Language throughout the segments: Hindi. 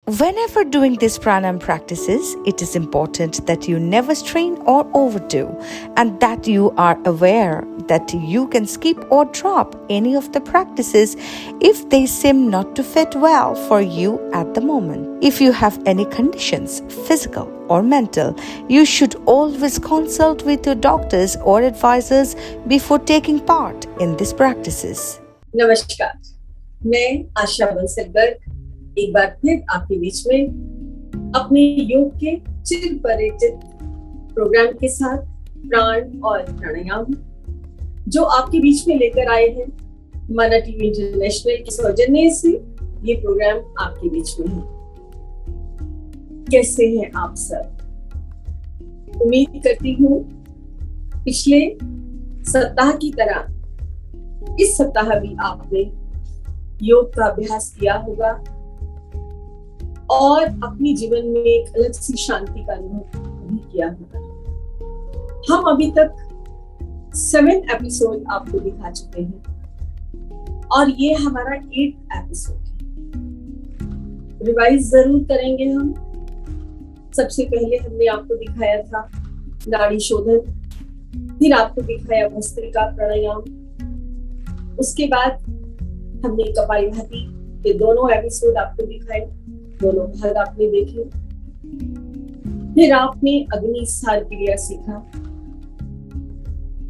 Whenever doing these pranayam practices, it is important that you never strain or overdo, and that you are aware that you can skip or drop any of the practices if they seem not to fit well for you at the moment. If you have any conditions, physical or mental, you should always consult with your doctors or advisors before taking part in these practices. नमस्कार, मैं आशा बंसल गर्ग एक बार फिर आपके बीच में अपने योग के चिर परिचित प्रोग्राम के साथ प्राण और प्राणायाम जो आपके बीच में लेकर आए हैं माना टीवी इंटरनेशनल के सौजन्य से ये प्रोग्राम आपके बीच में है। कैसे हैं आप सब? उम्मीद करती हूँ पिछले सप्ताह की तरह इस सप्ताह भी आपने योग का अभ्यास किया होगा और अपनी जीवन में एक अलग सी शांति का अनुभव भी किया होगा। हम अभी तक 7th एपिसोड आपको दिखा चुके हैं और ये हमारा 8th एपिसोड है। रिवाइज जरूर करेंगे हम। सबसे पहले हमने आपको दिखाया था नाड़ी शोधन, फिर आपको दिखाया भस्त्रिका प्राणायाम, उसके बाद हमने कपालभाति के दोनों एपिसोड आपको दिखाए, दोनों भाग आपने देखे। फिर आपने अग्नि सार क्रिया सीखा।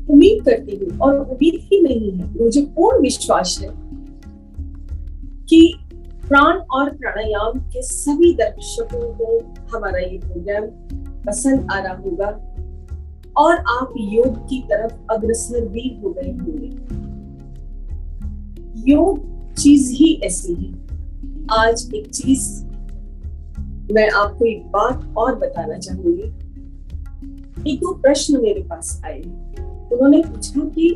उम्मीद करती हूँ और उम्मीद ही नहीं है, मुझे पूर्ण विश्वास है कि प्राण और प्राणायाम के सभी दर्शकों को हमारा ये प्रोग्राम पसंद आ रहा होगा और आप योग की तरफ अग्रसर भी हो गए होंगे। योग चीज ही ऐसी है। आज एक चीज मैं आपको एक बात और बताना चाहूंगी। एक दो प्रश्न मेरे पास आए। उन्होंने पूछा कि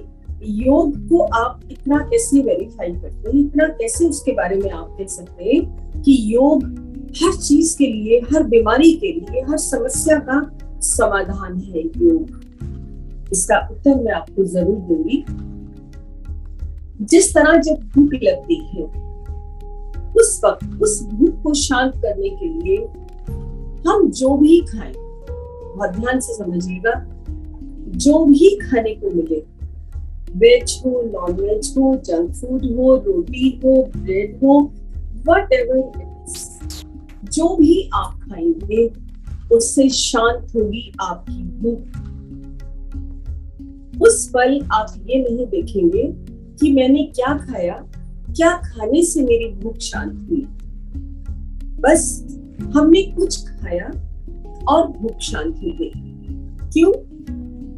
योग को आप इतना कैसे वेरीफाई करते हैं, इतना कैसे उसके बारे में आप कह सकते हैं कि योग हर चीज के लिए, हर बीमारी के लिए, हर समस्या का समाधान है योग। इसका उत्तर मैं आपको जरूर दूंगी। जिस तरह जब भूख लगती है उस वक्त उस भूख को शांत करने के लिए हम जो भी खाएं, बहुत ध्यान से समझिएगा, जो भी खाने को मिले, वेज हो, नॉन वेज हो, जंक फूड हो, रोटी हो, ब्रेड हो, व्हाटएवर इट इज, जो भी आप खाएंगे उससे शांत होगी आपकी भूख। उस पल आप ये नहीं देखेंगे कि मैंने क्या खाया, क्या खाने से मेरी भूख शांत हुई। बस हमने कुछ खाया और भूख शांत हो गई। क्यों?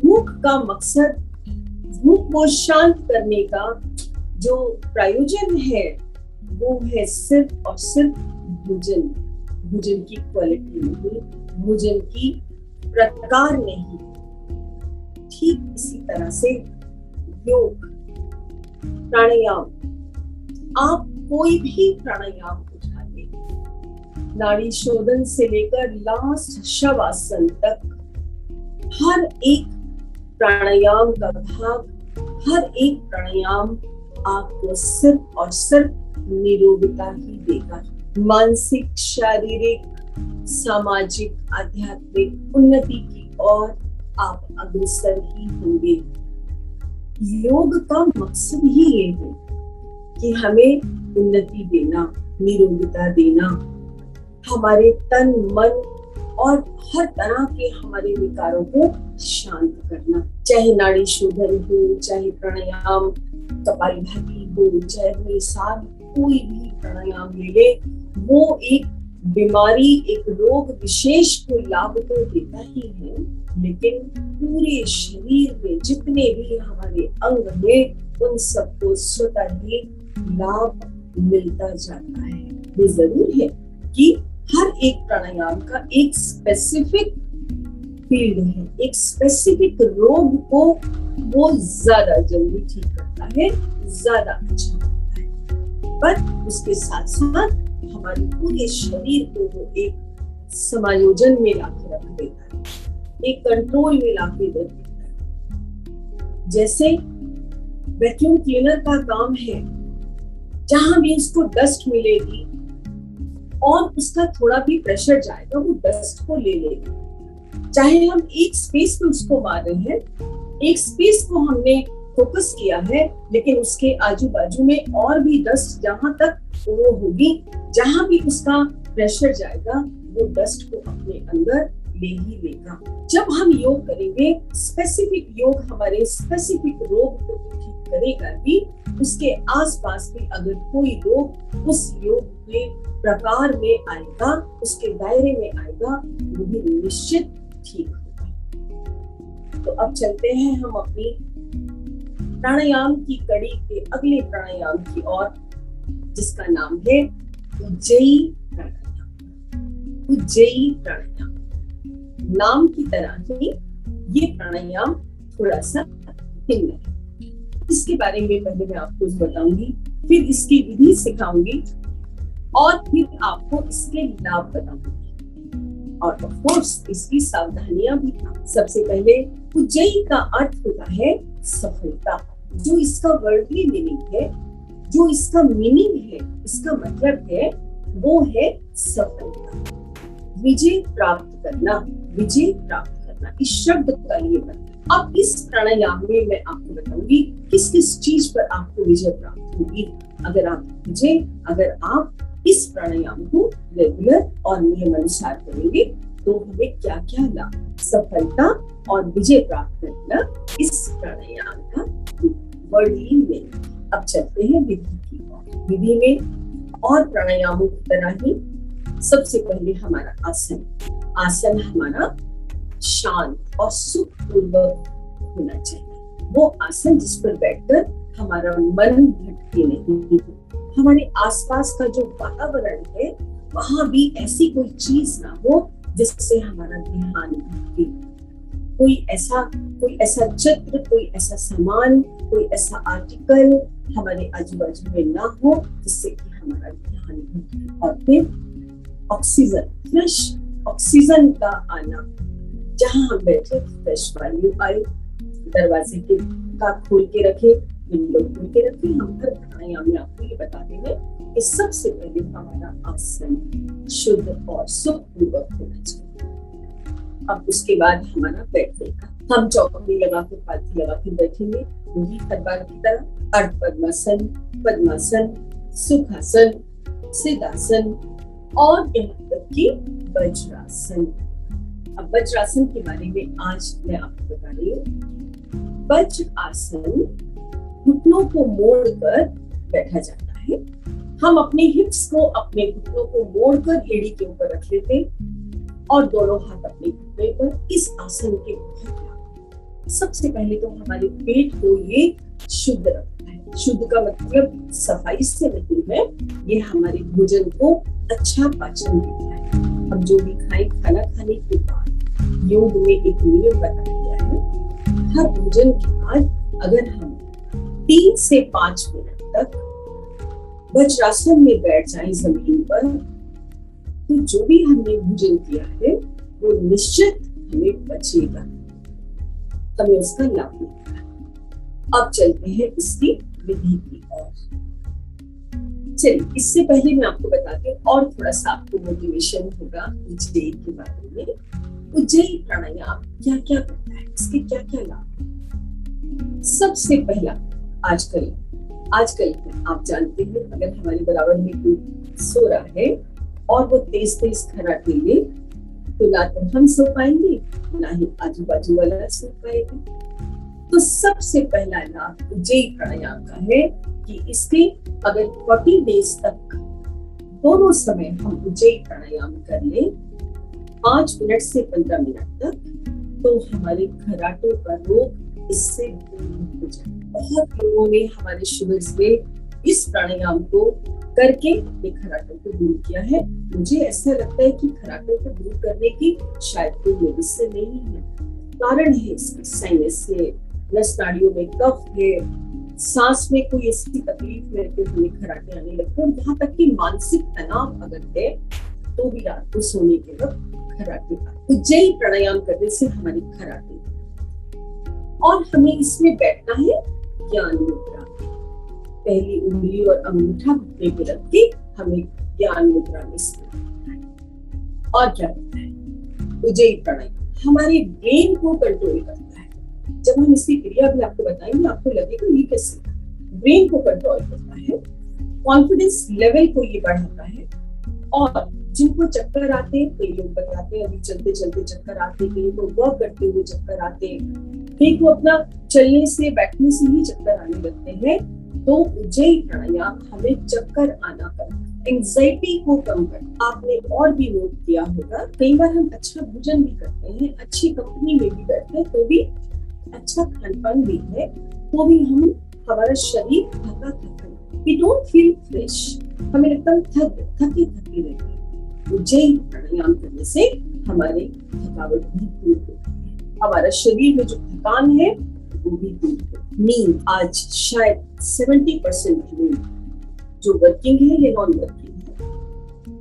भूख का मकसद, भूख को शांत करने का जो प्रयोजन है वो है सिर्फ और सिर्फ भोजन। भोजन की क्वालिटी नहीं, भोजन की प्रकार नहीं। ठीक इसी तरह से योग, प्राणायाम, आप कोई भी प्राणायाम उठाइए, नाड़ी शोधन से लेकर लास्ट शवासन तक, हर एक प्राणायाम का भाग, हर एक प्राणायाम आपको सिर्फ और सिर्फ निरोगता ही देगा। मानसिक, शारीरिक, सामाजिक, आध्यात्मिक उन्नति की ओर आप अग्रसर ही होंगे। योग का मकसद ही ये है कि हमें उन्नति देना, निरोगता देना, हमारे तन, मन और हर तरह के हमारे विकारों को शांत करना। चाहे नाड़ी शोधन हो, चाहे प्राणायाम कपालभाति हो, चाहे सार कोई भी प्राणायाम ले ले, वो एक बीमारी, एक रोग विशेष को लाभ तो देता ही है, लेकिन पूरे शरीर में जितने भी हमारे अंग हैं उन सबको स्वतः ही लाभ मिलता जाता है। ये जरूर है कि हर एक प्राणायाम का एक स्पेसिफिक फील्ड है, एक स्पेसिफिक रोग को वो ज्यादा जल्दी ठीक करता है, ज्यादा अच्छा करता है। पर उसके साथ साथ हमारे पूरे शरीर को वो एक समायोजन में लाके रख देता है, एक कंट्रोल में लाके रख देता है। जैसे वैक्यूम क्लीनर का काम है, जहां भी उसको डस्ट मिलेगी और उसका थोड़ा भी प्रेशर जाएगा, वो डस्ट को ले लेगा। चाहे हम एक स्पेस पे उसको मार रहे हैं, एक स्पेस को हमने फोकस किया है, लेकिन उसके आजू बाजू में और भी डस्ट जहां तक वो होगी, जहां भी उसका प्रेशर जाएगा, वो डस्ट को अपने अंदर ले ही लेगा। जब हम योग करेंगे, स्पेसिफिक योग हमारे स्पेसिफिक रोग को ठीक करेगा भी, उसके आसपास भी अगर कोई रोग उस योग के प्रकार में आएगा, उसके दायरे में आएगा, वो भी निश्चित ठीक होगा। तो अब चलते हैं हम अपनी प्राणायाम की कड़ी के अगले प्राणायाम की ओर, जिसका नाम है उज्जयी प्राणायाम। उज्जयी प्राणायाम नाम की तरह ही ये प्राणायाम थोड़ा सा भिन्न है। इसके बारे में पहले मैं आपको बताऊंगी, फिर इसकी विधि सिखाऊंगी और फिर आपको इसके लाभ बताऊंगी, और ऑफ कोर्स इसकी सावधानियां भी। सबसे पहले उज्जयी का अर्थ होता है सफलता। जो इसका वर्डली मीनिंग है, जो इसका मीनिंग है, इसका मतलब है, वो है सफलता, विजय प्राप्त करना, विजय प्राप्त करना, इस शब्द का ये मतलब। अब इस प्राणायाम में मैं आपको बताऊंगी किस किस चीज पर आपको विजय प्राप्त होगी अगर आप इस प्राणायाम को रेगुलर और नियम अनुसार करेंगे, तो हमें क्या क्या लाभ, सफलता और विजय प्राप्त करना, इस प्राणायाम का वर्डली में। अब चलते हैं विधि की ओर। विधि में और प्राणायामों की तरह ही सबसे पहले हमारा आसन हमारा शांत और सुखपूर्वक होना चाहिए। वो आसन जिस पर बैठकर हमारा मन भटके नहीं, हमारे आसपास का जो वातावरण है वहां भी ऐसी कोई चीज ना हो जिससे हमारा ध्यान भटके। कोई ऐसा चित्र, कोई ऐसा सामान, कोई ऐसा आर्टिकल हमारे आजू बाजू में ना हो जिससे कि हमारा ध्यान भटके। और फिर ऑक्सीजन, फ्रेश ऑक्सीजन का आना, जहां हम बैठे फ्रेश वायु आए, दरवाजे का खोल के रखे, विंडो खोल के रखे। हम हर प्राणायाम में आपको ये बताते हैं कि सबसे पहले हमारा आसन शुद्ध और सुखपूर्वक होना चाहिए। अब उसके बाद हमारा बैठने का, हम चौकड़ी लगा के, पालथी लगा के बैठेंगे, वही हर बार की तरह। अर्ध पद्मासन, पद्मासन, सुखासन, सिद्धासन और यहाँ तक कि वज्रासन। अब वज्रासन के बारे में आज मैं आपको बता रही हूँ। वज्र आसन घुटनों को मोड़कर बैठा जाता है। हम अपने हिप्स को, अपने घुटनों को मोड़कर एड़ी के ऊपर रख लेते और दोनों हाथ अपने घुटने पर। इस आसन के सबसे पहले तो हमारे पेट को ये शुद्ध रखता है। शुद्ध का मतलब सफाई से नहीं है, ये हमारे भोजन को अच्छा पाचन देता है। हम जो भी खाएं, खाना खाने के बाद योग में एक नियम बताया गया है, हर भोजन के बाद अगर हम 3 से 5 मिनट तक वज्रासन में बैठ जाएं जमीन पर, तो जो भी हमने भोजन किया है वो निश्चित हमें बचेगा, हमें उसका लाभ मिलेगा। अब चलते हैं इसकी विधि की ओर। चलिए, इससे पहले मैं आपको बताती हूँ और थोड़ा सा आपको मोटिवेशन होगा उज्जयी के बारे में। उज्जयी प्राणायाम क्या क्या करता है, इसके क्या क्या लाभ। सबसे पहला, आजकल आप जानते हैं, अगर हमारे बराबर में कोई सो रहा है और वो तेज तेज खर्राटे ले, तो ना तो हम सो पाएंगे, ना ही आजू बाजू वाला सो पाएगा। तो सबसे पहला लाभ उज्जयी प्राणायाम का है कि इसके अगर 40 डेज तक दोनों समय हम उज्जयी प्राणायाम कर लें, 5 मिनट से 15 मिनट तक, तो हमारे खर्राटों का रोग इससे दूर हो जाए। बहुत लोगों ने हमारे शिविर में इस प्राणायाम को करके अपने खर्राटों को दूर किया है। मुझे ऐसा लगता है कि खर्राटों को दूर करने की शायद कोई मेडिसिन नहीं है। कारण है इसका साइनस है, नस नाड़ियों में कफ है, सांस में कोई ऐसी तकलीफ मेरे को हमें खर्राटे आने लगते हैं। यहाँ तक कि मानसिक तनाव अगर है तो भी रात को सोने के वक्त खर्राटे आते। उज्जयी प्राणायाम करने से हमारी खर्राटे, और हमें इसमें बैठना है ज्ञान मुद्रा। पहली उंगली और अंगूठा घुटने पे रख के हमें ज्ञान मुद्रा में स्थित और क्या करता है? उज्जयी प्राणायाम हमारे ब्रेन को कंट्रोल करता है। जब हम इसकी क्रिया भी आपको बताएंगे, आपको लगेगा ये कैसे। ब्रेन को कंट्रोल करता है, कॉन्फिडेंस लेवल को ये बढ़ाता है। और जिनको चक्कर आते हैं, कई लोग बताते हैं अभी चलते चलते चक्कर आते, कई को वर्क करते हुए चक्कर आते, कई को अपना चलने से बैठने से ही चक्कर आने लगते हैं, तो उज्जयी प्राणायाम हमें चक्कर आना करता है, एंजाइटी को कम करता है। आपने और भी नोट किया होगा, कई बार हम अच्छा भोजन भी करते हैं, अच्छी कंपनी में भी बैठते हैं, तो भी अच्छा खान पान भी है, तो भी हमारा शरीर थका थका, वी डोंट फील फ्रेश, हमें एकदम थके रहते हैं। उज्जयी प्राणायाम करने से हमारे थकावट भी दूर होती है, हमारा शरीर में जो थकान है वो भी दूर होती है। नींद, आज शायद 70% लोग जो वर्किंग है या नॉन वर्किंग है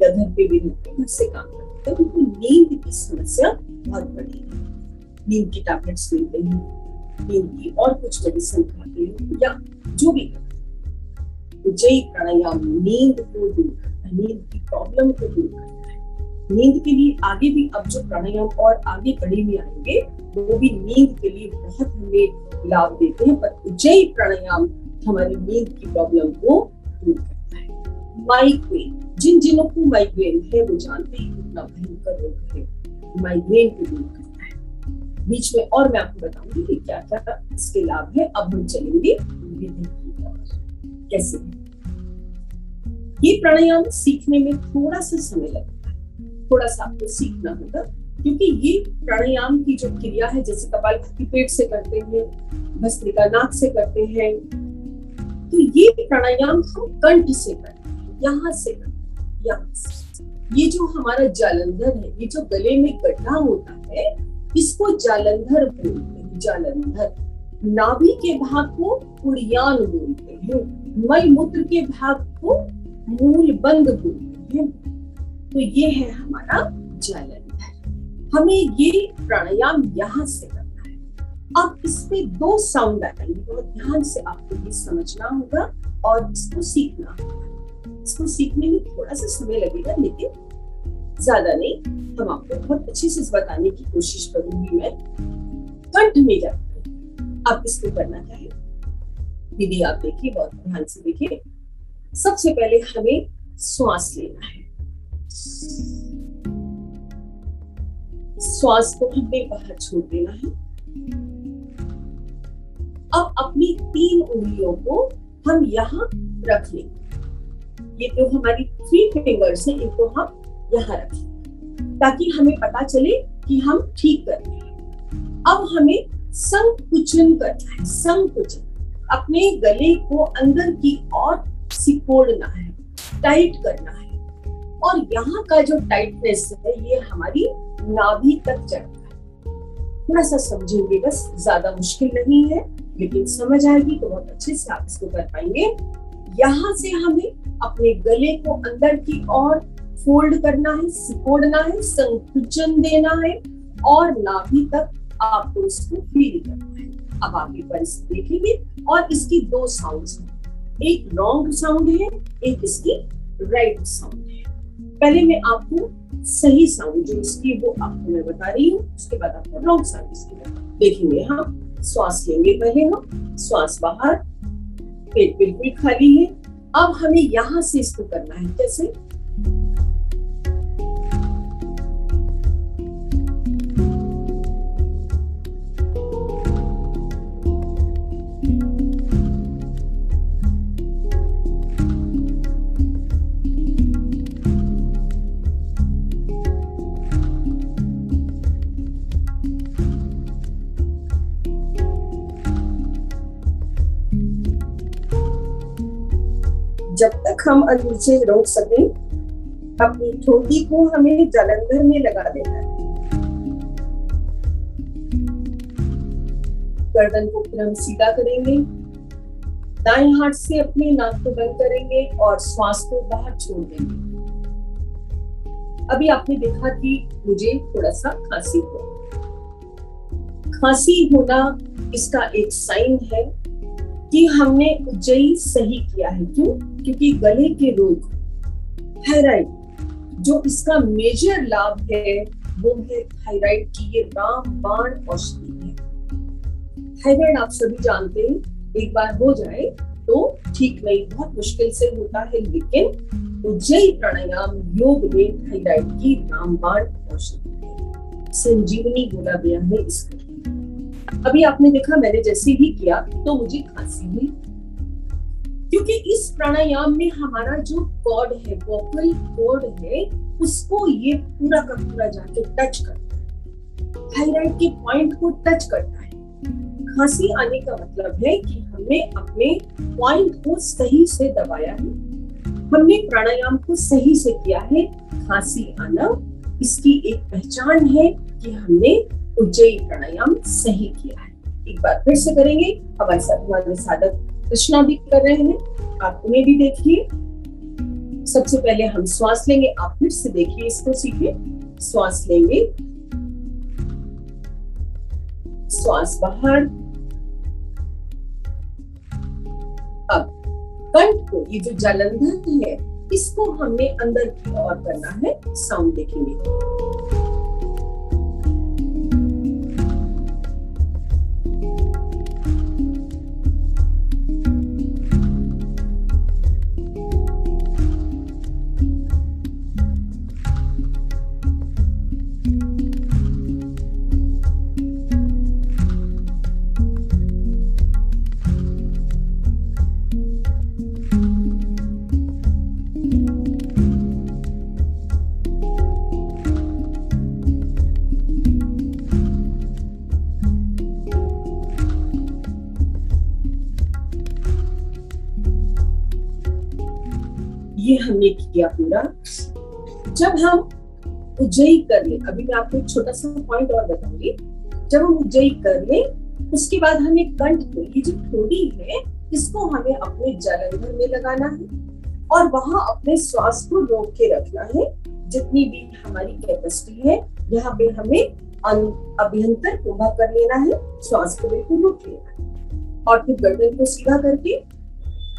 या घर पे भी रहते हैं, घर से काम करते हैं, उनको नींद की समस्या बहुत बड़ी है। नींद की टैबलेट्स लेते हैं, नींद की और कुछ मेडिसिन खाते हैं या जो भी करते हैं। उज्जयी प्राणायाम नींद को दूर करता है, नींद की प्रॉब्लम को दूर करता है। नींद के लिए आगे भी अब जो प्राणायाम और आगे बढ़े हुए आएंगे, वो भी नींद के लिए बहुत हमें लाभ देते हैं, पर उज्जयी प्राणायाम हमारी नींद की प्रॉब्लम को दूर करता है। माइग्रेन, जिन को माइग्रेन है वो जानते हैं कितना भयंकर रोग है, माइग्रेन को दूर करता है। बीच में और मैं आपको बताऊंगी कि क्या क्या इसके लाभ है। अब हम चलेंगे विधि की ओर, कैसे। ये प्राणायाम सीखने में थोड़ा सा समय लगता है, थोड़ा सा आपको सीखना होगा, क्योंकि ये प्राणायाम की जो क्रिया है, जैसे कपालभाति पेट से करते हैं, भस्त्रिका नाक से करते हैं, तो ये प्राणायाम हम कंठ से करते हैं, यहाँ से करते हैं, यहाँ से। ये जो हमारा जालंधर है, ये जो गले में गड्ढा होता है, इसको जालंधर बोलते हैं। जालंधर, नाभि के भाग को उड़ियान बोलते हैं, मल मूत्र के भाग को मूल बंद बोलते हैं। तो ये है हमारा जालंधर। हमें ये प्राणायाम यहाँ से करना है। अब इसमें 2 साउंड आएंगे, बहुत ध्यान से आपको ये समझना होगा और इसको सीखना होगा। इसको सीखने में थोड़ा सा समय लगेगा, लेकिन ज्यादा नहीं। हम आपको बहुत अच्छे से बताने की कोशिश करूंगी मैं। कंठ में जाते हैं। अब इसको करना क्या है, विधि आप देखिए, बहुत ध्यान से देखिए। सबसे पहले हमें श्वास लेना है। श्वास को हमने बाहर छोड़ देना है। अब अपनी 3 उंगलियों को हम यहाँ रख लेंगे। ये जो हमारी 3 फिंगर्स हैं, इनको हम यहाँ रखें, ताकि हमें पता चले कि हम ठीक कर रहे हैं। अब हमें संकुचन करना है। संकुचन, अपने गले को अंदर की ओर सिकोड़ना है, टाइट करना है। और यहाँ का जो टाइटनेस है, ये हमारी नाभि तक चढ़ता है। थोड़ा सा समझेंगे, बस ज्यादा मुश्किल नहीं है, लेकिन समझ आएगी तो बहुत अच्छे से आप इसको कर पाएंगे। यहाँ से हमें अपने गले को अंदर की ओर फोल्ड करना है, सिकोड़ना है, संकुचन देना है और नाभि तक आपको इसको फील करना है। अब आप एक बार इसे देखेंगे और इसकी 2 साउंड्स हैं, एक रॉन्ग साउंड है, एक इसकी राइट साउंड है। पहले मैं आपको सही साउंड जो इसकी वो आपको मैं बता रही हूँ, उसके बाद आपको रॉन्ग साउंड इसकी देखेंगे। हम श्वास लेंगे, पहले हम श्वास बाहर, पेट बिल्कुल खाली है। अब हमें यहाँ से इसको करना है, कैसे? जब तक हम नीचे रोक सकें, अपनी ठोड़ी को हमें जालंधर में लगा देना है। गर्दन को फिर हम सीधा करेंगे, दाएं हाथ से अपने नाक को बंद करेंगे और श्वास को बाहर छोड़ देंगे। अभी आपने देखा कि मुझे थोड़ा सा खांसी हुआ। खांसी होना इसका एक साइन है कि हमने उज्जयी सही किया है। क्यों? क्योंकि गले के रोग, थायराइड, जो इसका मेजर लाभ है वो है थायराइड की ये रामबाण औषधि है। थायराइड आप सभी जानते हैं, एक बार हो जाए तो ठीक नहीं, बहुत मुश्किल से होता है, लेकिन उज्जयी प्राणायाम योग में थायराइड की रामबाण औषधि है, संजीवनी बोला गया है इसको। अभी आपने देखा मैंने जैसे ही किया तो मुझे खांसी हुई, क्योंकि इस प्राणायाम में हमारा जो कॉर्ड है, वोकल कॉर्ड है, उसको ये पूरा का पूरा जाके टच करता है, थायराइड के पॉइंट को टच करता है। खांसी आने का मतलब है कि हमने अपने पॉइंट को सही से दबाया है, हमने प्राणायाम को सही से किया है। खांसी आना इसकी एक पहचान है कि हमने उज्जयी प्राणायाम सही किया है। एक बार फिर से करेंगे, हमारे साथ हमारे साधक कृष्णा भी कर रहे हैं, आप उन्हें भी देखिए। सबसे पहले हम श्वास लेंगे, आप फिर से देखिए, इसको सीखिए। श्वास लेंगे, श्वास बाहर। अब कंठ को, ये जो जालंधर है, इसको हमने अंदर की ओर करना है। साउंड देखेंगे। ये हमने किया पूरा। जब हम उज्जयी कर ले, अभी मैं आपको एक छोटा सा पॉइंट और बताऊंगी। जब हम उज्जयी कर ले, उसके बाद हमें कंठ को, ये जो ठोड़ी है, इसको हमें अपने जालंधर में लगाना है और वहां अपने श्वास को रोक के रखना है। जितनी भी हमारी कैपेसिटी है, यहाँ पे हमें अभ्यंतर कुंभा कर लेना है, श्वास को बिल्कुल रोक लेना है और फिर गर्दन को सीधा करके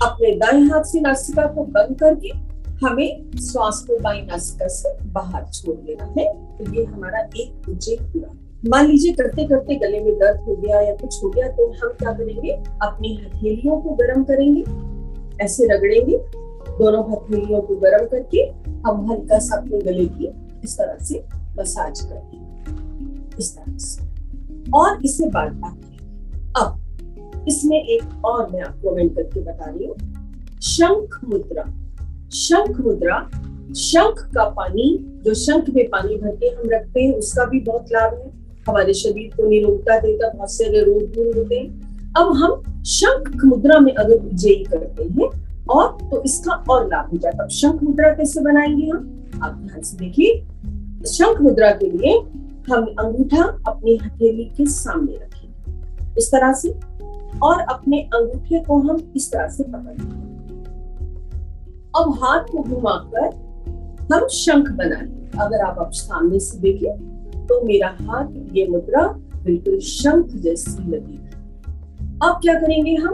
अपने दाएं हाथ से नासिका को बंद करके हमें श्वास को बाईं नासिका से बाहर छोड़ लेना है। तो ये हमारा एक उज्जयी पूरा। मान लीजिए करते करते गले में दर्द हो गया या कुछ हो गया, तो हम क्या करेंगे, अपनी हथेलियों को गर्म करेंगे, ऐसे रगड़ेंगे, दोनों हथेलियों को गर्म करके हम हल्का सा अपने गले की इस तरह से मसाज करेंगे, इस तरह से, और इसे बार बार करेंगे। अब इसमें एक और मैं आपको कमेंट करके बता रही हूँ, शंख मुद्रा। शंख मुद्रा, शंख का पानी, जो शंख में पानी भर के हम रखते हैं, उसका भी बहुत लाभ है, हमारे शरीर को निरोगता देता, बहुत से रोग दूर होते हैं। अब हम शंख मुद्रा में अगर उज्जयी करते हैं और तो इसका और लाभ हो जाता है। शंख मुद्रा कैसे बनाएंगे हम, आप ध्यान से देखिए। शंख मुद्रा के लिए हम अंगूठा अपनी हथेली के सामने रखेंगे इस तरह से, और अपने अंगूठे को हम इस तरह से पकड़ेंगे। अब हाथ को घुमाकर हम शंख बनाएंगे। अगर आप सामने से देखें तो मेरा हाथ, ये मुद्रा बिल्कुल शंख जैसी लगेगी। अब क्या करेंगे, हम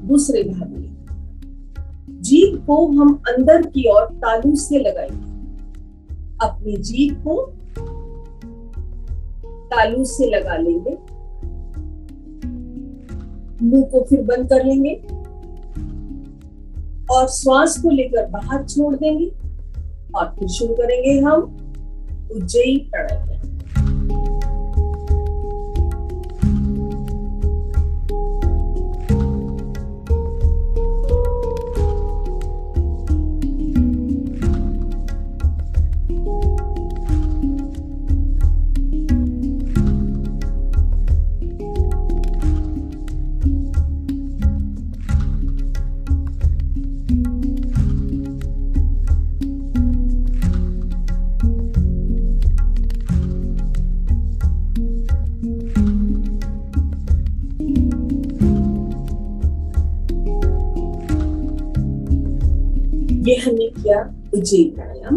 दूसरे भाग में जीभ को हम अंदर की ओर तालू से लगाएंगे। अपनी जीभ को तालू से लगा लेंगे, मुंह को फिर बंद कर लेंगे और श्वास को लेकर बाहर छोड़ देंगे और फिर शुरू करेंगे हम उज्जयी प्राणायाम। ये हमने किया उज्जयी प्राणायाम।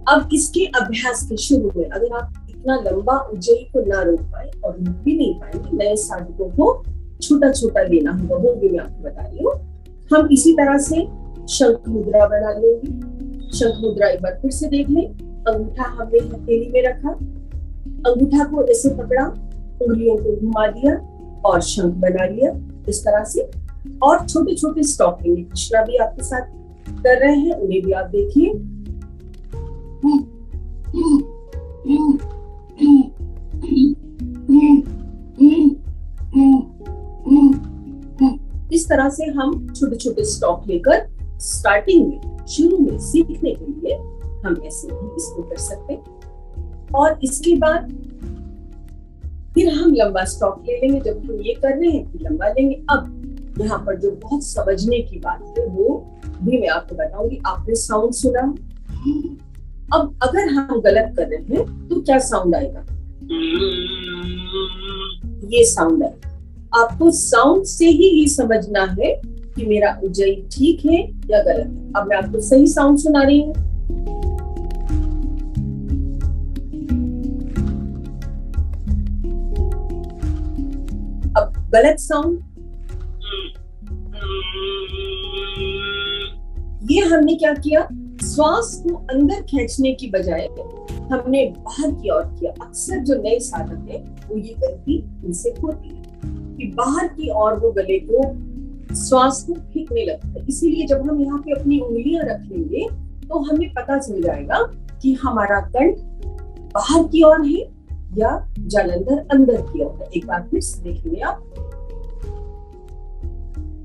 अब इसके अभ्यास के शुरू में अगर आप इतना लंबा उज्जयी को ना रोक पाए और रोक भी नहीं पाएंगे, नए साधकों को छोटा छोटा लेना होगा, वो भी मैं आपको बता रही हूँ। हम इसी तरह से शंख मुद्रा बना लेंगे। शंख मुद्रा एक बार फिर से देख लें। अंगूठा हमने हथेली में रखा, अंगूठा को ऐसे पकड़ा, उंगलियों को घुमा दिया और शंख बना लिया इस तरह से। और छोटे छोटे स्टॉप लेंगे। कृष्णा भी आपके साथ कर रहे हैं, उन्हें भी आप देखिए। इस तरह से हम छोटे छोटे स्टॉप लेकर स्टार्टिंग में, शुरू में सीखने के लिए हम ऐसे ही इसको कर सकते हैं। और इसके बाद फिर हम लंबा स्टॉप ले लेंगे। जब हम ये कर रहे हैं फिर लंबा लेंगे। अब यहाँ पर जो बहुत समझने की बात है वो भी मैं आपको बताऊंगी। आपने साउंड सुना, अब अगर हम गलत कर रहे हैं तो क्या साउंड आएगा? ये साउंड आएगा। आपको साउंड से ही ये समझना है कि मेरा उज्जयी ठीक है या गलत है। अब मैं आपको सही साउंड सुना रही हूँ। अब गलत साउंड, ये हमने क्या किया, श्वास को अंदर खींचने की बजाय हमने बाहर की ओर किया। अक्सर जो नए साधक है वो ये गलती इनसे होती है कि बाहर की ओर वो गले को, श्वास को फेंकने लगता है। इसीलिए जब हम यहाँ पे अपनी उंगलियां रखेंगे तो हमें पता चल जाएगा कि हमारा कंठ बाहर की ओर है या जालंधर अंदर की ओर है। एक बार फिर से देखेंगे आप।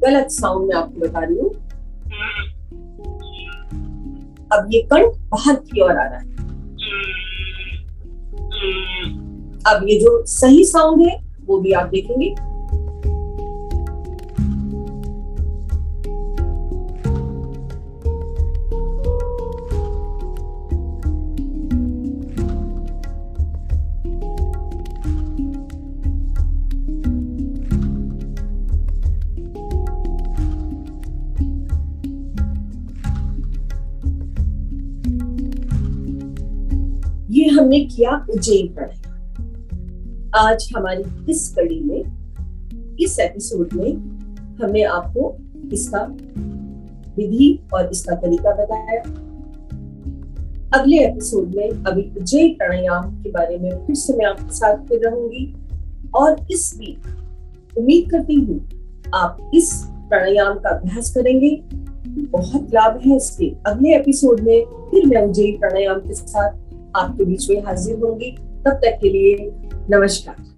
गलत साउंड मैं आपको बता रही हूँ। अब ये कंठ बाहर की ओर आ रहा है। अब ये जो सही साउंड है वो भी आप देखेंगे। ये हमने किया उज्जयी प्राणायाम। आज हमारी इस कड़ी में, इस एपिसोड में हमने आपको इसका विधि और इसका तरीका बताया। अगले एपिसोड में अभी उज्जयी प्राणायाम के बारे में फिर से मैं आपके साथ फिर रहूंगी। और इस वीक उम्मीद करती हूँ आप इस प्राणायाम का अभ्यास करेंगे, बहुत लाभ है इसके। अगले एपिसोड में फिर मैं उज्जयी प्राणायाम के साथ आपके बीच में हाजिर होंगी। तब तक के लिए नमस्कार।